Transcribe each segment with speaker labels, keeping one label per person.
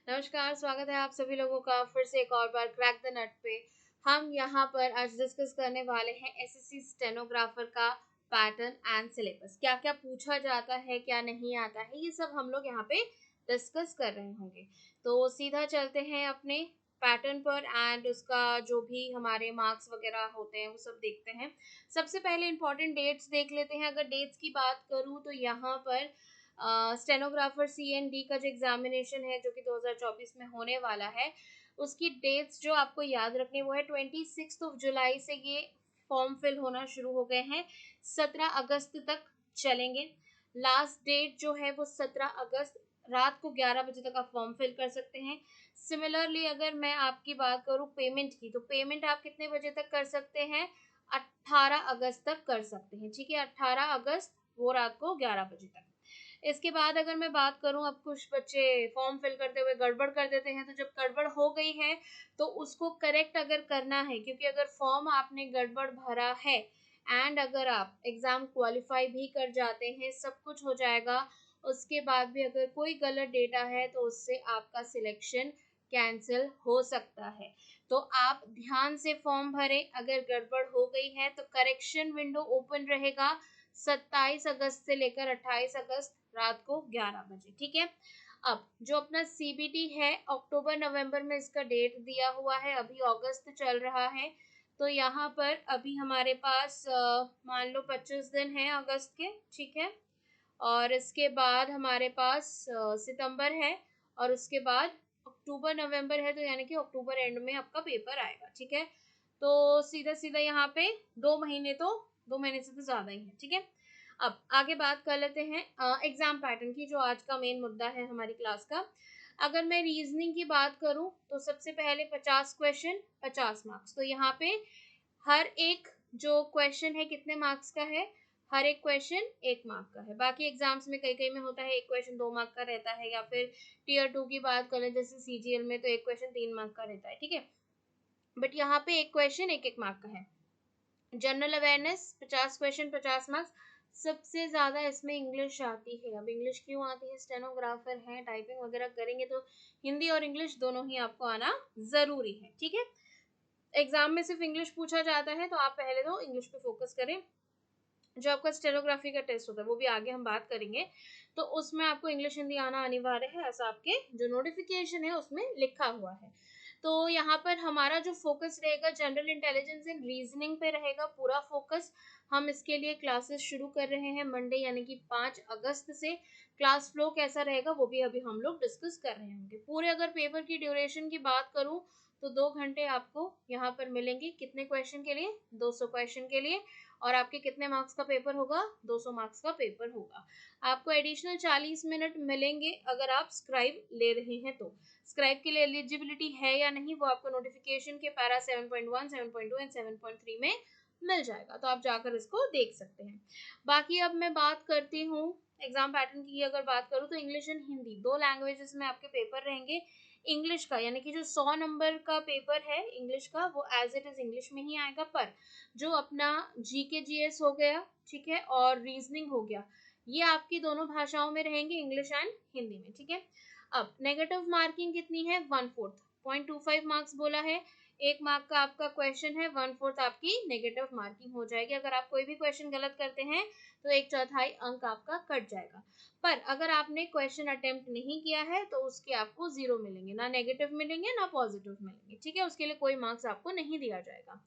Speaker 1: नमस्कार, स्वागत है आप सभी लोगों का फिर से एक और बार क्रैक द नट पे। हम यहाँ पर आज डिस्कस करने वाले हैं एसएससी स्टेनोग्राफर का पैटर्न एंड सिलेबस। क्या क्या पूछा जाता है, क्या नहीं आता है, ये सब हम लोग यहाँ पे डिस्कस कर रहे होंगे। तो सीधा चलते हैं अपने पैटर्न पर एंड उसका जो भी हमारे मार्क्स वगैरह होते हैं वो सब देखते हैं। सबसे पहले इंपॉर्टेंट डेट्स देख लेते हैं। अगर डेट्स की बात करूँ तो यहाँ पर स्टेनोग्राफर CND का जो एग्जामिनेशन है जो कि 2024 में होने वाला है, उसकी डेट्स जो आपको याद रखनी वो है 26 जुलाई से ये फॉर्म फिल होना शुरू हो गए हैं, 17 अगस्त तक चलेंगे। लास्ट डेट जो है वो 17 अगस्त रात को 11 बजे तक आप फॉर्म फिल कर सकते हैं। सिमिलरली अगर मैं आपकी बात करूँ पेमेंट की, तो पेमेंट आप कितने बजे तक कर सकते हैं? 18 अगस्त तक कर सकते हैं। ठीक है, 18 अगस्त वो रात को 11 बजे तक। इसके बाद अगर मैं बात करूं, अब कुछ बच्चे फॉर्म फिल करते हुए गड़बड़ कर देते हैं, तो जब गड़बड़ हो गई है तो उसको करेक्ट अगर करना है, क्योंकि अगर फॉर्म आपने गड़बड़ भरा है एंड अगर आप एग्जाम क्वालिफाई भी कर जाते हैं, सब कुछ हो जाएगा, उसके बाद भी अगर कोई गलत डेटा है तो उससे आपका सिलेक्शन कैंसिल हो सकता है। तो आप ध्यान से फॉर्म भरें। अगर गड़बड़ हो गई है तो करेक्शन विंडो ओपन रहेगा 27 अगस्त से लेकर 28 अगस्त रात को 11 बजे। ठीक है, अब जो अपना CBT है अक्टूबर नवंबर में इसका डेट दिया हुआ है, अभी अगस्त चल रहा है, तो यहाँ पर अभी हमारे पास मान लो 25 दिन है अगस्त के। ठीक है, और इसके बाद हमारे पास सितंबर है, और उसके बाद अक्टूबर नवंबर है, तो यानी कि अक्टूबर एंड में आपका पेपर आएगा। ठीक है, तो सीधा सीधा यहाँ पे 2 महीने, तो 2 महीने से तो ज़्यादा ही है। ठीक है, अब आगे बात कर लेते हैं एग्जाम पैटर्न की, जो आज का मेन मुद्दा है हमारी क्लास का। अगर मैं रीजनिंग की बात करूं तो सबसे पहले 50 क्वेश्चन 50 मार्क्स। तो यहाँ पे हर एक जो क्वेश्चन है कितने मार्क्स का है? हर एक क्वेश्चन 1 मार्क का है। बाकी एग्जाम्स में कई कई में होता है एक क्वेश्चन 2 मार्क का रहता है, या फिर Tier 2 की बात करें जैसे CGL में तो एक क्वेश्चन 3 मार्क का रहता है। ठीक है, बट यहाँ पे एक क्वेश्चन 1 1 मार्क का है। General awareness 50 question 50 marks. सबसे ज्यादा इसमें इंग्लिश आती है। अब इंग्लिश क्यों आती है? स्टेनोग्राफर है, टाइपिंग वगैरह करेंगे तो हिंदी और इंग्लिश दोनों ही आपको आना जरूरी है। ठीक है, एग्जाम में सिर्फ इंग्लिश पूछा जाता है तो आप पहले तो इंग्लिश पे फोकस करें। जो आपका स्टेनोग्राफी का टेस्ट होता है वो भी आगे हम बात करेंगे, तो उसमें आपको इंग्लिश हिंदी आना अनिवार्य है, ऐसा आपके जो नोटिफिकेशन है उसमें लिखा हुआ है। तो यहाँ पर हमारा जो फोकस रहेगा जनरल इंटेलिजेंस एंड रीजनिंग पे रहेगा पूरा फोकस। हम इसके लिए क्लासेस शुरू कर रहे हैं मंडे यानी कि 5 अगस्त से। क्लास फ्लो कैसा रहेगा वो भी अभी हम लोग डिस्कस कर रहे होंगे। पूरे अगर पेपर की ड्यूरेशन की बात करूं तो 2 घंटे आपको यहाँ पर मिलेंगे। कितने क्वेश्चन के लिए? 200 क्वेश्चन के लिए। और आपके कितने मार्क्स का पेपर होगा? 200 मार्क्स का पेपर होगा। आपको एडिशनल 40 मिनट मिलेंगे अगर आप स्क्राइब ले रहे हैं तो। स्क्राइब के लिए एलिजिबिलिटी है या नहीं वो आपको नोटिफिकेशन के पैरा 7.1, 7.2 एंड 7.3 में मिल जाएगा, तो आप जाकर इसको देख सकते हैं। बाकी अब मैं बात करती हूँ एग्जाम पैटर्न की। अगर बात करूँ तो इंग्लिश एंड हिंदी 2 लैंग्वेजेस में आपके पेपर रहेंगे। इंग्लिश का यानी कि जो 100 नंबर का पेपर है इंग्लिश का, वो एज इट इज इंग्लिश में ही आएगा, पर जो अपना GK GS हो गया, ठीक है, और रीजनिंग हो गया, ये आपकी दोनों भाषाओं में रहेंगे, इंग्लिश एंड हिंदी में। ठीक है, अब नेगेटिव मार्किंग कितनी है? 1/4, 0.25 मार्क्स बोला है। 1 मार्क का आपका क्वेश्चन है, 1/4 आपकी नेगेटिव मार्किंग हो जाएगी। अगर आप कोई भी क्वेश्चन गलत करते हैं तो 1/4 अंक आपका कट जाएगा। पर अगर आपने क्वेश्चन अटेम्प्ट नहीं किया है तो उसके आपको 0 मिलेंगे, ना नेगेटिव मिलेंगे ना पॉजिटिव मिलेंगे। ठीक है, उसके लिए कोई मार्क्स आपको नहीं दिया जाएगा।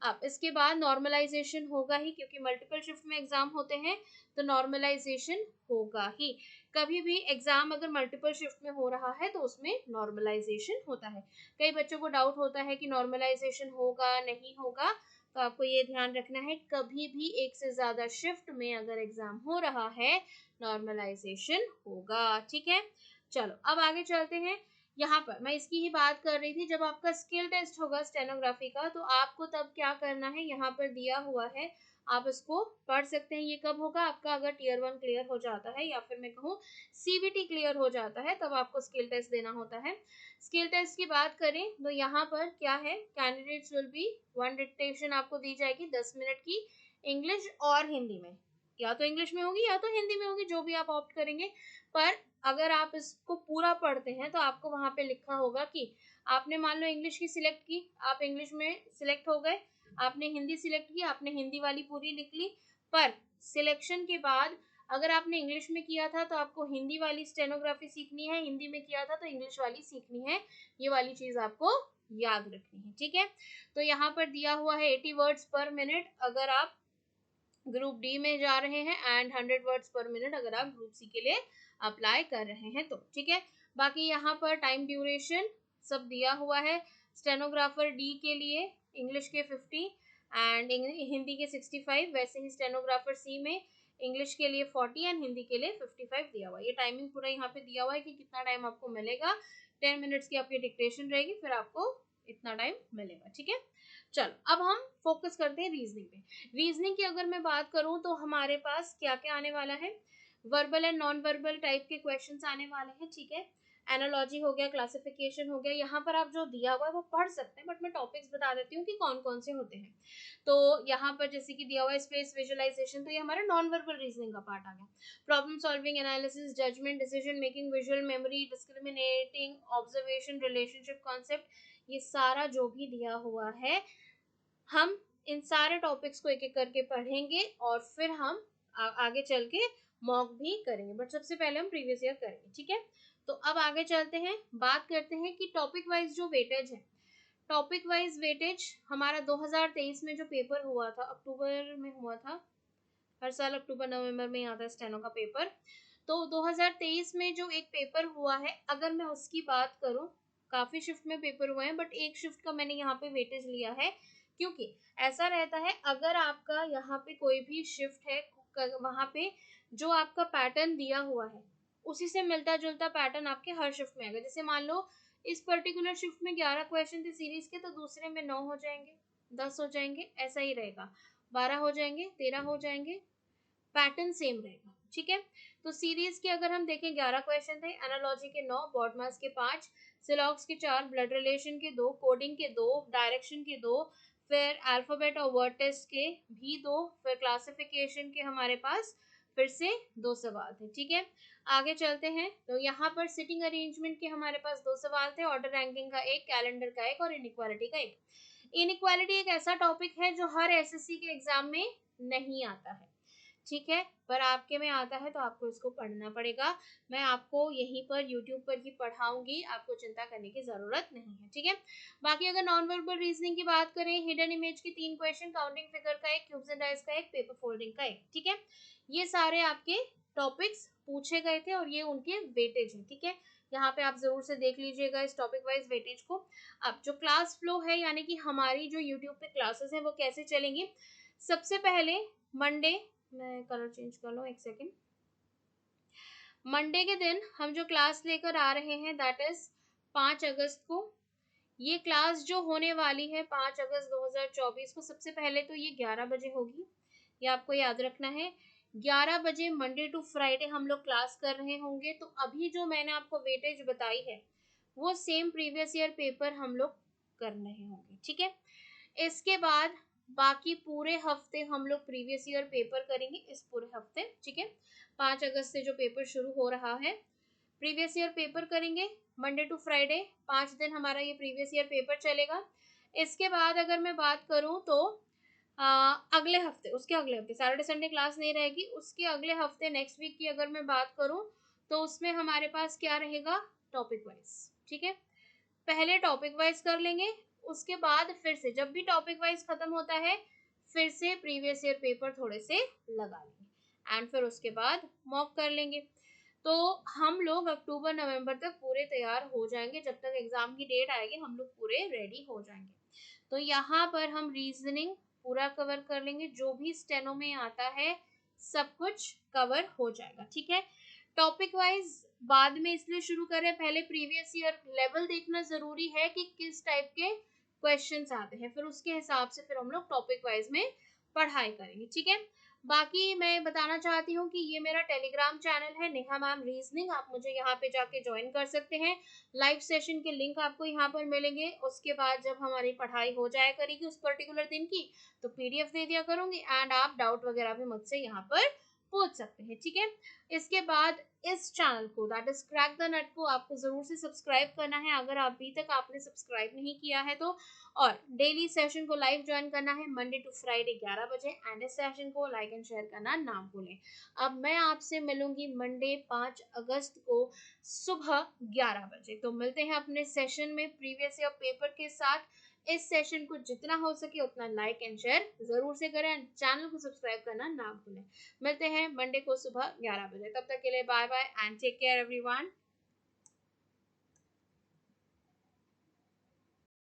Speaker 1: अब इसके बाद नॉर्मलाइजेशन होगा ही, क्योंकि मल्टीपल शिफ्ट में एग्जाम होते हैं तो नॉर्मलाइजेशन होगा ही। कभी भी एग्जाम अगर मल्टीपल शिफ्ट में हो रहा है तो उसमें नॉर्मलाइजेशन होता है। कई बच्चों को डाउट होता है कि नॉर्मलाइजेशन होगा नहीं होगा, तो आपको ये ध्यान रखना है कभी भी एक से ज्यादा शिफ्ट में अगर एग्जाम हो रहा है नॉर्मलाइजेशन होगा। ठीक है, चलो अब आगे चलते हैं। यहाँ पर मैं इसकी ही बात कर रही थी, जब आपका स्किल टेस्ट होगा स्टेनोग्राफी का तो आपको तब क्या करना है, यहाँ पर दिया हुआ है, आप इसको पढ़ सकते हैं। ये कब होगा आपका? अगर Tier 1 क्लियर हो जाता है या फिर मैं कहूँ CBT क्लियर हो जाता है, तब आपको स्किल टेस्ट देना होता है। स्किल टेस्ट की बात करें तो यहाँ पर क्या है, कैंडिडेट्स विल बी 1 डिक्टेशन आपको दी जाएगी 10 मिनट की, इंग्लिश और हिंदी में, या तो इंग्लिश में होगी या तो हिंदी में होगी, जो भी आप ऑप्ट करेंगे, पर अगर आप इसको पूरा पढ़ते हैं तो आपको वहां पे लिखा होगा कि आपने मान लो इंग्लिश की सिलेक्ट की, आप इंग्लिश में सिलेक्ट हो गए, आपने हिंदी सिलेक्ट की, आपने हिंदी वाली पूरी लिख ली, पर सिलेक्शन के बाद अगर आपने इंग्लिश में किया था तो आपको हिंदी वाली स्टेनोग्राफी सीखनी है, हिंदी में किया था तो इंग्लिश वाली सीखनी है, ये वाली चीज आपको याद रखनी है, ठीक है। तो यहाँ पर दिया हुआ है 80 वर्ड्स पर मिनट अगर आप ग्रुप डी में जा रहे हैं एंड 100 वर्ड्स पर मिनट अगर आप ग्रुप सी के लिए अप्लाई कर रहे हैं तो, ठीक है। बाकी यहाँ पर टाइम ड्यूरेशन सब दिया हुआ है, स्टेनोग्राफर डी के लिए इंग्लिश के 50 एंड हिंदी के 65, वैसे ही स्टेनोग्राफर सी में इंग्लिश के लिए 40 एंड हिंदी के लिए 55 दिया हुआ है। ये टाइमिंग पूरा यहाँ पे दिया हुआ है कि कितना टाइम आपको मिलेगा, 10 मिनट्स की आपकी डिक्टेशन रहेगी, फिर आपको इतना टाइम मिलेगा, ठीक है। चलो अब हम फोकस करते हैं रीजनिंग पे। रीजनिंग की अगर मैं बात करूं तो हमारे पास क्या क्या आने वाला है, verbal and non verbal type के क्वेश्चंस आने वाले हैं, ठीक है। एनालॉजी हो गया, क्लासिफिकेशन हो गया, यहाँ पर आप जो दिया हुआ है वो पढ़ सकते हैं, बट मैं टॉपिक्स बता देती हूँ कि कौन कौन से होते हैं। तो यहाँ पर जैसे कि दिया हुआ है स्पेस विजुअलाइजेशन, तो ये हमारा नॉन वर्बल रीजनिंग का पार्ट आ गया। Problem solving, analysis, judgement, decision making, visual memory, discriminating observation, relationship concept, ये सारा जो भी दिया हुआ है हम इन सारे टॉपिक्स को एक एक करके पढ़ेंगे और फिर हम आगे चल के मॉक भी करेंगे, बट सबसे पहले हम प्रीवियस ईयर करेंगे, ठीक है। तो अब आगे चलते हैं, बात करते हैं कि टॉपिक वाइज जो वेटेज है, टॉपिक वाइज वेटेज हमारा 2023 में जो पेपर हुआ था, अक्टूबर में हुआ था, हर साल अक्टूबर नवंबर में आता है स्टेनो का पेपर। तो 2023 में जो एक पेपर हुआ है, अगर मैं उसकी बात करूं, काफी शिफ्ट में पेपर हुए हैं, बट एक शिफ्ट का मैंने यहाँ पे वेटेज लिया है, क्योंकि ऐसा रहता है अगर आपका यहाँ पे कोई भी शिफ्ट है, वहां पे जो आपका पैटर्न दिया हुआ है उसी से मिलता जुलता पैटर्न आपके हर शिफ्ट में आएगा। जैसे मान लो इस पर्टिकुलर शिफ्ट में 11 क्वेश्चन थे सीरीज के, तो दूसरे में 9 हो जाएंगे, 10 हो जाएंगे, ऐसा ही रहेगा, 12 हो जाएंगे, 13 हो जाएंगे, पैटर्न सेम रहेगा, ठीक है। तो सीरीज के अगर हम देखें 11 क्वेश्चन थे, एनालॉजी के 9, बॉडमास के 5, सिलॉक्स के 4, ब्लड रिलेशन के 2, कोडिंग के 2, डायरेक्शन के 2, फिर अल्फाबेट और वर्ड टेस्ट के भी 2, फिर क्लासिफिकेशन के हमारे पास फिर से 2 सवाल थे, ठीक है। आगे चलते हैं, तो यहाँ पर सिटिंग अरेंजमेंट के हमारे पास 2 सवाल थे, ऑर्डर रैंकिंग का 1, कैलेंडर का 1 और इनइक्वालिटी का 1। इनइक्वालिटी एक ऐसा टॉपिक है जो हर एसएससी के एग्जाम में नहीं आता है, ठीक है, पर आपके में आता है तो आपको इसको पढ़ना पड़ेगा। मैं आपको यहीं पर यूट्यूब पर ही पढ़ाऊंगी, आपको चिंता करने की जरूरत नहीं है, ठीक है। बाकी अगर नॉन वर्बल रीजनिंग की बात करें, हिडन इमेज के 3 क्वेश्चन, काउंटिंग फिगर का 1, क्यूब्स एंड डाइस का 1, पेपर फोल्डिंग का 1, ठीक है। ये सारे आपके टॉपिक्स पूछे गए थे और ये उनके वेटेज है, ठीक है। यहाँ पे आप जरूर से देख लीजिएगा इस टॉपिक वाइज वेटेज को। अब जो क्लास फ्लो है, यानी कि हमारी जो यूट्यूब पे क्लासेस है वो कैसे चलेंगी, सबसे पहले मंडे, मैं कलर चेंज कर लूँ एक सेकेंड, मंडे के दिन हम जो क्लास लेकर आ रहे हैं दैट इज 5 अगस्त को। ये क्लास जो होने वाली है 5 अगस्त 2024 को, सबसे पहले तो ये 11 बजे होगी, ये आपको याद रखना है। 11 बजे मंडे टू फ्राइडे हम लोग क्लास कर रहे होंगे। तो अभी जो मैंने आपको वेटेज बताई है वो सेम प्रीवियस ईयर पेपर हम लोग कर रहे होंगे, ठीक है। इसके बाद बाकी पूरे हफ्ते हम लोग प्रीवियस ईयर पेपर करेंगे, इस पूरे हफ्ते, ठीक है। 5 अगस्त से जो पेपर शुरू हो रहा है, प्रीवियस ईयर पेपर करेंगे मंडे टू फ्राइडे, 5 दिन हमारा ये प्रीवियस ईयर पेपर चलेगा। इसके बाद अगर मैं बात करूं तो अगले हफ्ते, उसके अगले हफ्ते सैटरडे संडे क्लास नहीं रहेगी, उसके अगले हफ्ते नेक्स्ट वीक की अगर मैं बात करूं तो उसमें हमारे पास क्या रहेगा, टॉपिक वाइज, ठीक है। पहले टॉपिक वाइज कर लेंगे, उसके बाद फिर से जब भी टॉपिक वाइज खत्म होता है फिर से प्रीवियस ईयर पेपर थोड़े से लगा लेंगे एंड फिर उसके बाद मॉक कर लेंगे। तो हम लोग अक्टूबर नवंबर तक पूरे तैयार हो जाएंगे, जब तक एग्जाम की डेट आएगी हम लोग पूरे रेडी हो जाएंगे। तो यहाँ पर हम रीजनिंग पूरा कवर कर लेंगे, जो भी स्टेनो में आता है सब कुछ कवर हो जाएगा, ठीक है। टॉपिक वाइज बाद में इसलिए शुरू करें, पहले प्रीवियस ईयर लेवल देखना जरूरी है कि किस टाइप के क्वेश्चंस आते हैं, फिर उसके हिसाब से फिर हम लोग टॉपिक वाइज में पढ़ाई करेंगे, ठीक है। बाकी मैं बताना चाहती हूँ कि ये मेरा टेलीग्राम चैनल है नेहा मैम रीजनिंग, आप मुझे यहाँ पे जाके ज्वाइन कर सकते हैं। लाइव सेशन के लिंक आपको यहाँ पर मिलेंगे, उसके बाद जब हमारी पढ़ाई हो जाया करेगी उस पर्टिकुलर दिन की तो पीडीएफ दे दिया करूंगी एंड आप डाउट वगैरह भी मुझसे यहाँ पर पूछ सकते हैं, ठीक है। इसके बाद इस चैनल को, दैट इज क्रैक द नट को, आपको जरूर से सब्सक्राइब करना है अगर अभी तक आपने सब्सक्राइब नहीं किया है तो। और डेली सेशन को लाइव ज्वाइन करना है मंडे टू फ्राइडे 11 बजे, एंड इस सेशन को लाइक एंड शेयर करना ना भूलें। अब मैं आपसे मिलूंगी मंडे 5 अगस्त को सुबह 11 बजे। तो मिलते हैं अपने सेशन में प्रीवियस ईयर पेपर के साथ। इस सेशन को जितना हो सके उतना लाइक एंड शेयर जरूर से करें, एंड चैनल को सब्सक्राइब करना ना भूलें। मिलते हैं मंडे को सुबह 11 बजे, तब तक के लिए bye bye and take care everyone.